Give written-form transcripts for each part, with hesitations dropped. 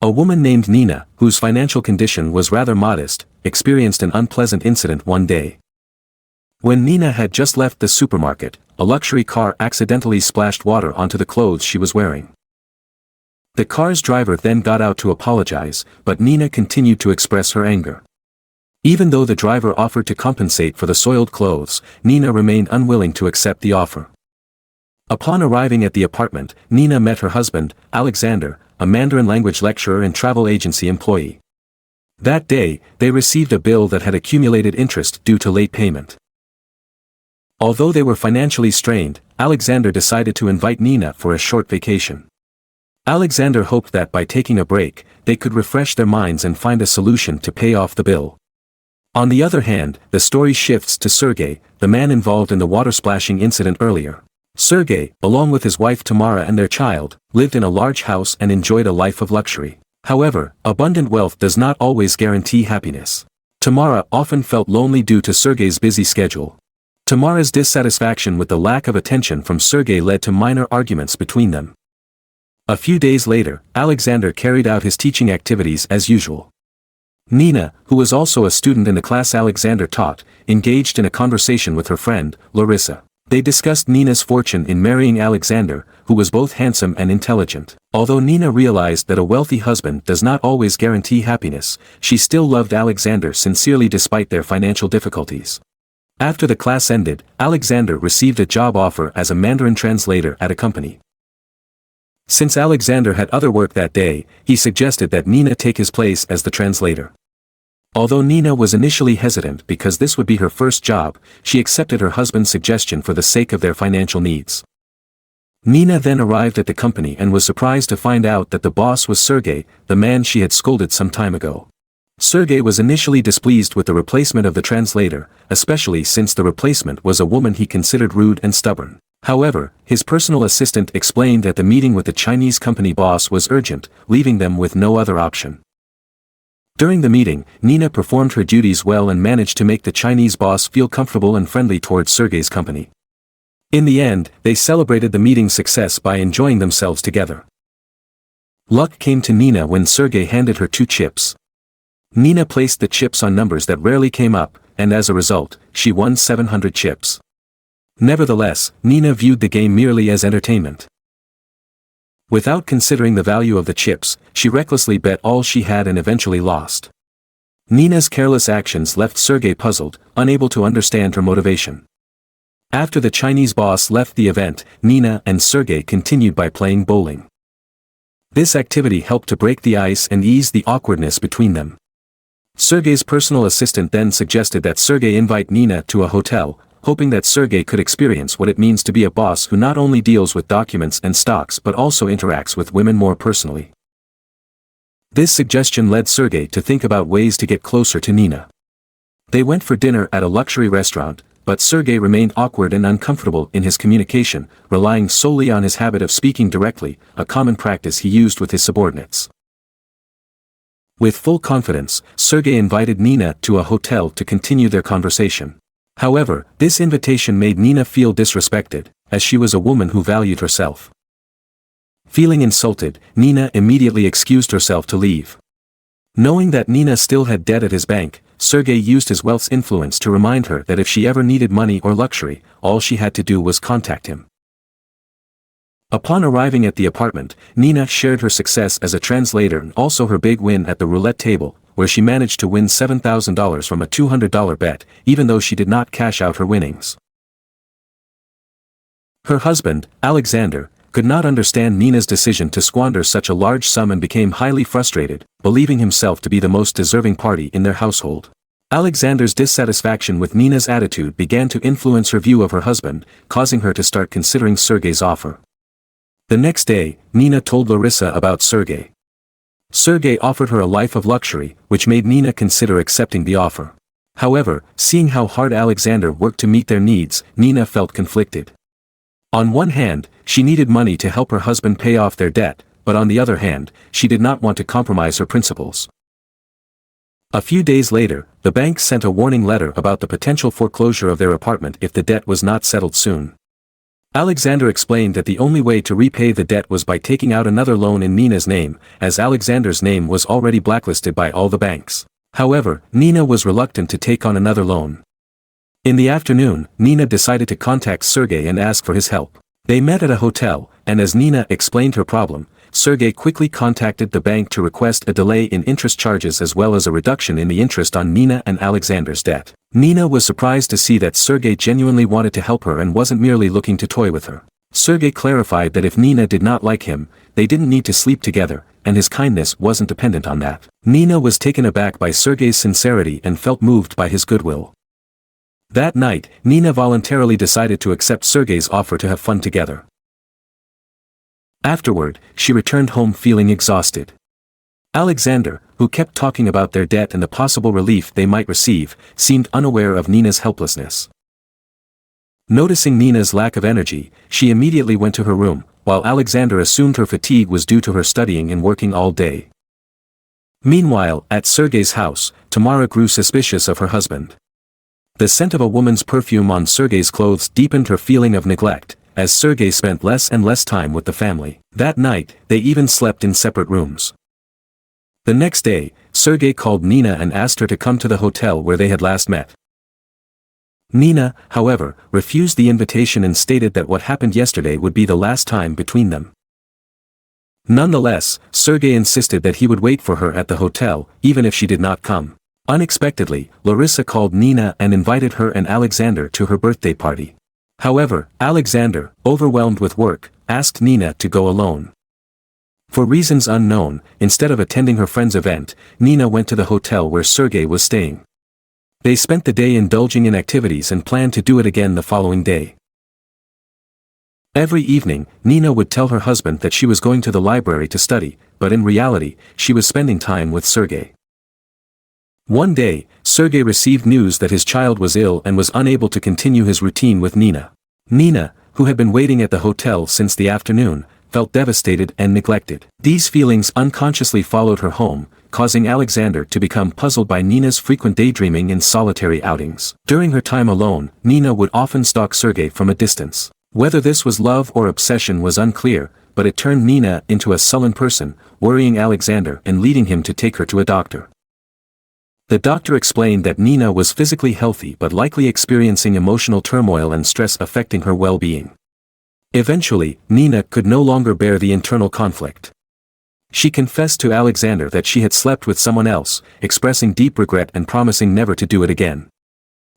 A woman named Nina, whose financial condition was rather modest, experienced an unpleasant incident one day. When Nina had just left the supermarket, a luxury car accidentally splashed water onto the clothes she was wearing. The car's driver then got out to apologize, but Nina continued to express her anger. Even though the driver offered to compensate for the soiled clothes, Nina remained unwilling to accept the offer. Upon arriving at the apartment, Nina met her husband, Alexander, a Mandarin language lecturer and travel agency employee. That day, they received a bill that had accumulated interest due to late payment. Although they were financially strained, Alexander decided to invite Nina for a short vacation. Alexander hoped that by taking a break, they could refresh their minds and find a solution to pay off the bill. On the other hand, the story shifts to Sergei, the man involved in the water splashing incident earlier. Sergei, along with his wife Tamara and their child, lived in a large house and enjoyed a life of luxury. However, abundant wealth does not always guarantee happiness. Tamara often felt lonely due to Sergei's busy schedule. Tamara's dissatisfaction with the lack of attention from Sergei led to minor arguments between them. A few days later, Alexander carried out his teaching activities as usual. Nina, who was also a student in the class Alexander taught, engaged in a conversation with her friend, Larissa. They discussed Nina's fortune in marrying Alexander, who was both handsome and intelligent. Although Nina realized that a wealthy husband does not always guarantee happiness, she still loved Alexander sincerely despite their financial difficulties. After the class ended, Alexander received a job offer as a Mandarin translator at a company. Since Alexander had other work that day, he suggested that Nina take his place as the translator. Although Nina was initially hesitant because this would be her first job, she accepted her husband's suggestion for the sake of their financial needs. Nina then arrived at the company and was surprised to find out that the boss was Sergei, the man she had scolded some time ago. Sergei was initially displeased with the replacement of the translator, especially since the replacement was a woman he considered rude and stubborn. However, his personal assistant explained that the meeting with the Chinese company boss was urgent, leaving them with no other option. During the meeting, Nina performed her duties well and managed to make the Chinese boss feel comfortable and friendly towards Sergei's company. In the end, they celebrated the meeting's success by enjoying themselves together. Luck came to Nina when Sergei handed her 2 chips. Nina placed the chips on numbers that rarely came up, and as a result, she won 700 chips. Nevertheless, Nina viewed the game merely as entertainment. Without considering the value of the chips, she recklessly bet all she had and eventually lost. Nina's careless actions left Sergei puzzled, unable to understand her motivation. After the Chinese boss left the event, Nina and Sergei continued by playing bowling. This activity helped to break the ice and ease the awkwardness between them. Sergei's personal assistant then suggested that Sergei invite Nina to a hotel, hoping that Sergei could experience what it means to be a boss who not only deals with documents and stocks but also interacts with women more personally. This suggestion led Sergei to think about ways to get closer to Nina. They went for dinner at a luxury restaurant, but Sergei remained awkward and uncomfortable in his communication, relying solely on his habit of speaking directly, a common practice he used with his subordinates. With full confidence, Sergei invited Nina to a hotel to continue their conversation. However, this invitation made Nina feel disrespected, as she was a woman who valued herself. Feeling insulted, Nina immediately excused herself to leave. Knowing that Nina still had debt at his bank, Sergei used his wealth's influence to remind her that if she ever needed money or luxury, all she had to do was contact him. Upon arriving at the apartment, Nina shared her success as a translator and also her big win at the roulette table, where she managed to win $7,000 from a $200 bet, even though she did not cash out her winnings. Her husband, Alexander, could not understand Nina's decision to squander such a large sum and became highly frustrated, believing himself to be the most deserving party in their household. Alexander's dissatisfaction with Nina's attitude began to influence her view of her husband, causing her to start considering Sergei's offer. The next day, Nina told Larissa about Sergei. Sergei offered her a life of luxury, which made Nina consider accepting the offer. However, seeing how hard Alexander worked to meet their needs, Nina felt conflicted. On one hand, she needed money to help her husband pay off their debt, but on the other hand, she did not want to compromise her principles. A few days later, the bank sent a warning letter about the potential foreclosure of their apartment if the debt was not settled soon. Alexander explained that the only way to repay the debt was by taking out another loan in Nina's name, as Alexander's name was already blacklisted by all the banks. However, Nina was reluctant to take on another loan. In the afternoon, Nina decided to contact Sergey and ask for his help. They met at a hotel, and as Nina explained her problem, Sergey quickly contacted the bank to request a delay in interest charges as well as a reduction in the interest on Nina and Alexander's debt. Nina was surprised to see that Sergey genuinely wanted to help her and wasn't merely looking to toy with her. Sergey clarified that if Nina did not like him, they didn't need to sleep together, and his kindness wasn't dependent on that. Nina was taken aback by Sergey's sincerity and felt moved by his goodwill. That night, Nina voluntarily decided to accept Sergey's offer to have fun together. Afterward, she returned home feeling exhausted. Alexander, who kept talking about their debt and the possible relief they might receive, seemed unaware of Nina's helplessness. Noticing Nina's lack of energy, she immediately went to her room, while Alexander assumed her fatigue was due to her studying and working all day. Meanwhile, at Sergey's house, Tamara grew suspicious of her husband. The scent of a woman's perfume on Sergey's clothes deepened her feeling of neglect, as Sergey spent less and less time with the family. That night, they even slept in separate rooms. The next day, Sergey called Nina and asked her to come to the hotel where they had last met. Nina, however, refused the invitation and stated that what happened yesterday would be the last time between them. Nonetheless, Sergey insisted that he would wait for her at the hotel, even if she did not come. Unexpectedly, Larissa called Nina and invited her and Alexander to her birthday party. However, Alexander, overwhelmed with work, asked Nina to go alone. For reasons unknown, instead of attending her friend's event, Nina went to the hotel where Sergey was staying. They spent the day indulging in activities and planned to do it again the following day. Every evening, Nina would tell her husband that she was going to the library to study, but in reality, she was spending time with Sergey. One day, Sergey received news that his child was ill and was unable to continue his routine with Nina. Nina, who had been waiting at the hotel since the afternoon, felt devastated and neglected. These feelings unconsciously followed her home, causing Alexander to become puzzled by Nina's frequent daydreaming and solitary outings. During her time alone, Nina would often stalk Sergey from a distance. Whether this was love or obsession was unclear, but it turned Nina into a sullen person, worrying Alexander and leading him to take her to a doctor. The doctor explained that Nina was physically healthy but likely experiencing emotional turmoil and stress affecting her well-being. Eventually, Nina could no longer bear the internal conflict. She confessed to Alexander that she had slept with someone else, expressing deep regret and promising never to do it again.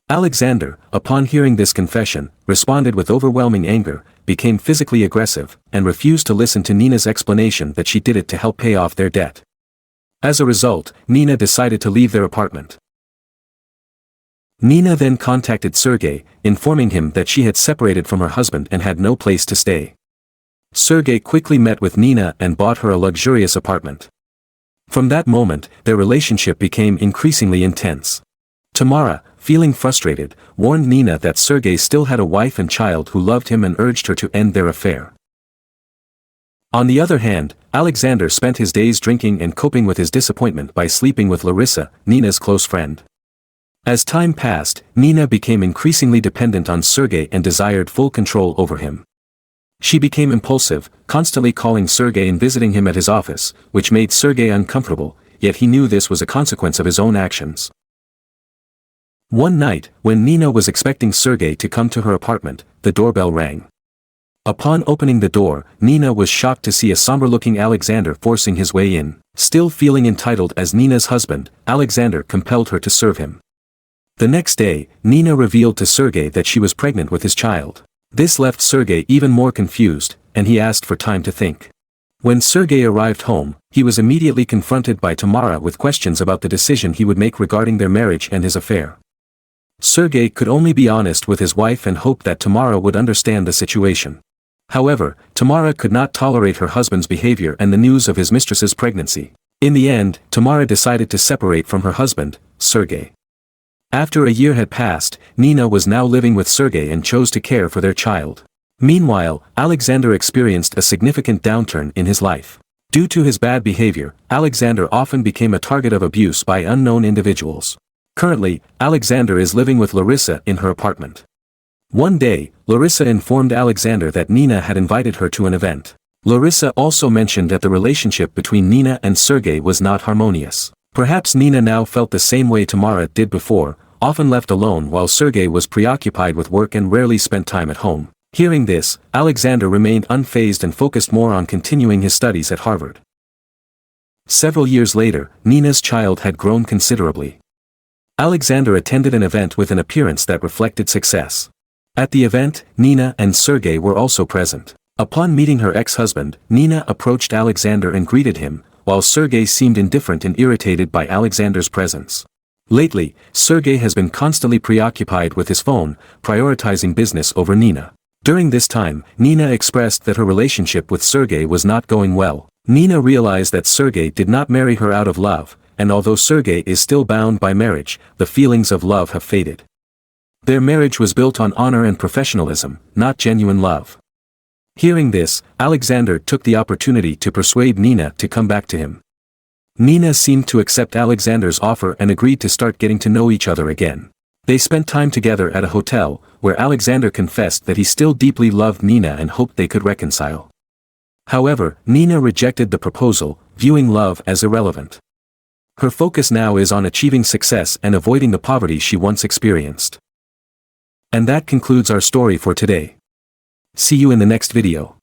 Alexander, upon hearing this confession, responded with overwhelming anger, became physically aggressive, and refused to listen to Nina's explanation that she did it to help pay off their debt. As a result, Nina decided to leave their apartment. Nina then contacted Sergey, informing him that she had separated from her husband and had no place to stay. Sergey quickly met with Nina and bought her a luxurious apartment. From that moment, their relationship became increasingly intense. Tamara, feeling frustrated, warned Nina that Sergey still had a wife and child who loved him and urged her to end their affair. On the other hand, Alexander spent his days drinking and coping with his disappointment by sleeping with Larissa, Nina's close friend. As time passed, Nina became increasingly dependent on Sergey and desired full control over him. She became impulsive, constantly calling Sergey and visiting him at his office, which made Sergey uncomfortable, yet he knew this was a consequence of his own actions. One night, when Nina was expecting Sergey to come to her apartment, the doorbell rang. Upon opening the door, Nina was shocked to see a somber-looking Alexander forcing his way in. Still feeling entitled as Nina's husband, Alexander compelled her to serve him. The next day, Nina revealed to Sergey that she was pregnant with his child. This left Sergey even more confused, and he asked for time to think. When Sergey arrived home, he was immediately confronted by Tamara with questions about the decision he would make regarding their marriage and his affair. Sergey could only be honest with his wife and hoped that Tamara would understand the situation. However, Tamara could not tolerate her husband's behavior and the news of his mistress's pregnancy. In the end, Tamara decided to separate from her husband, Sergey. After a year had passed, Nina was now living with Sergey and chose to care for their child. Meanwhile, Alexander experienced a significant downturn in his life. Due to his bad behavior, Alexander often became a target of abuse by unknown individuals. Currently, Alexander is living with Larissa in her apartment. One day, Larissa informed Alexander that Nina had invited her to an event. Larissa also mentioned that the relationship between Nina and Sergei was not harmonious. Perhaps Nina now felt the same way Tamara did before, often left alone while Sergei was preoccupied with work and rarely spent time at home. Hearing this, Alexander remained unfazed and focused more on continuing his studies at Harvard. Several years later, Nina's child had grown considerably. Alexander attended an event with an appearance that reflected success. At the event, Nina and Sergei were also present. Upon meeting her ex-husband, Nina approached Alexander and greeted him, while Sergei seemed indifferent and irritated by Alexander's presence. Lately, Sergei has been constantly preoccupied with his phone, prioritizing business over Nina. During this time, Nina expressed that her relationship with Sergei was not going well. Nina realized that Sergei did not marry her out of love, and although Sergei is still bound by marriage, the feelings of love have faded. Their marriage was built on honor and professionalism, not genuine love. Hearing this, Alexander took the opportunity to persuade Nina to come back to him. Nina seemed to accept Alexander's offer and agreed to start getting to know each other again. They spent time together at a hotel, where Alexander confessed that he still deeply loved Nina and hoped they could reconcile. However, Nina rejected the proposal, viewing love as irrelevant. Her focus now is on achieving success and avoiding the poverty she once experienced. And that concludes our story for today. See you in the next video.